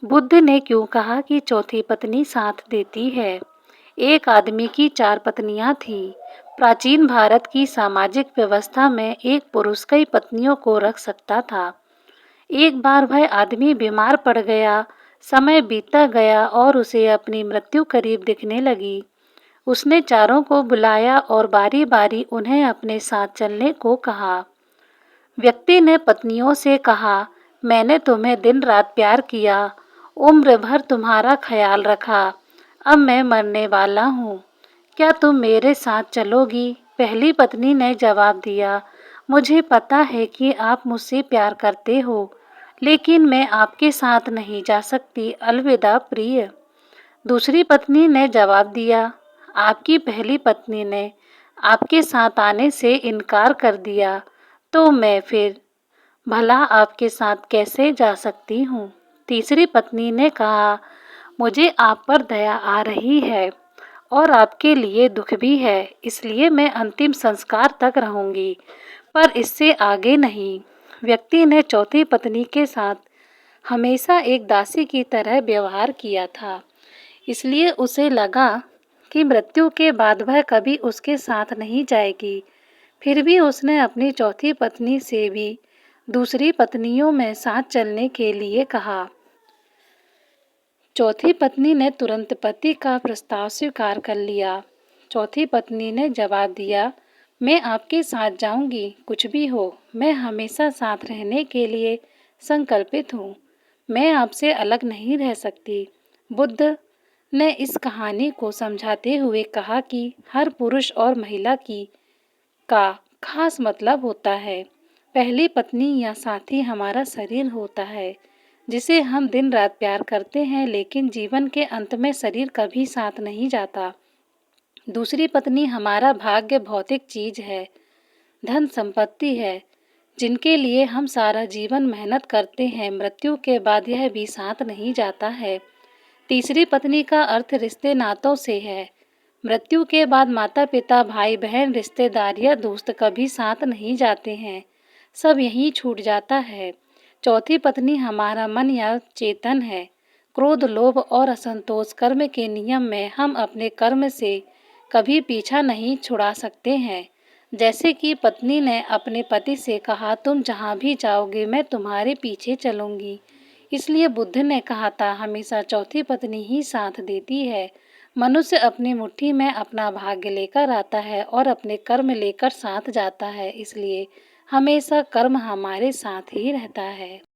बुद्ध ने क्यों कहा कि चौथी पत्नी साथ देती है? एक आदमी की 4 पत्नियां थीं। प्राचीन भारत की सामाजिक व्यवस्था में एक पुरुष कई पत्नियों को रख सकता था। एक बार वह आदमी बीमार पड़ गया। समय बीतता गया और उसे अपनी मृत्यु करीब दिखने लगी। उसने चारों को बुलाया और बारी-बारी उन्हें अपने साथ चलने को कहा। व्यक्ति ने पत्नियों से कहा, मैंने तुम्हें दिन रात प्यार किया, उम्र भर तुम्हारा ख्याल रखा। अब मैं मरने वाला हूँ। क्या तुम मेरे साथ चलोगी? पहली पत्नी ने जवाब दिया, मुझे पता है कि आप मुझसे प्यार करते हो, लेकिन मैं आपके साथ नहीं जा सकती। अलविदा प्रिय। दूसरी पत्नी ने जवाब दिया, आपकी पहली पत्नी ने आपके साथ आने से इनकार कर दिया, तो मैं फिर भला आपके साथ कैसे जा सकती हूँ? तीसरी पत्नी ने कहा, मुझे आप पर दया आ रही है और आपके लिए दुख भी है, इसलिए मैं अंतिम संस्कार तक रहूंगी, पर इससे आगे नहीं। व्यक्ति ने चौथी पत्नी के साथ हमेशा एक दासी की तरह व्यवहार किया था, इसलिए उसे लगा कि मृत्यु के बाद वह कभी उसके साथ नहीं जाएगी। फिर भी उसने अपनी चौथी पत्नी से भी दूसरी पत्नियों में साथ चलने के लिए कहा। चौथी पत्नी ने तुरंत पति का प्रस्ताव स्वीकार कर लिया। चौथी पत्नी ने जवाब दिया, मैं आपके साथ जाऊंगी, कुछ भी हो, मैं हमेशा साथ रहने के लिए संकल्पित हूँ। मैं आपसे अलग नहीं रह सकती। बुद्ध ने इस कहानी को समझाते हुए कहा कि हर पुरुष और महिला का खास मतलब होता है। पहली पत्नी या साथी हमारा शरीर होता है, जिसे हम दिन रात प्यार करते हैं, लेकिन जीवन के अंत में शरीर कभी साथ नहीं जाता। दूसरी पत्नी हमारा भाग्य, भौतिक चीज है, धन संपत्ति है, जिनके लिए हम सारा जीवन मेहनत करते हैं। मृत्यु के बाद यह भी साथ नहीं जाता है। तीसरी पत्नी का अर्थ रिश्ते नातों से है। मृत्यु के बाद माता पिता, भाई बहन, रिश्तेदार या दोस्त कभी साथ नहीं जाते हैं, सब यहीं छूट जाता है। चौथी पत्नी हमारा मन या चेतन है। क्रोध, लोभ और असंतोष कर्म के नियम में हम अपने कर्म से कभी पीछा नहीं छुड़ा सकते हैं। जैसे कि पत्नी ने अपने पति से कहा, तुम जहाँ भी जाओगे मैं तुम्हारे पीछे चलूंगी। इसलिए बुद्ध ने कहा था, हमेशा चौथी पत्नी ही साथ देती है। मनुष्य अपनी मुट्ठी में अपना भाग्य लेकर आता है और अपने कर्म लेकर साथ जाता है, इसलिए हमेशा कर्म हमारे साथ ही रहता है।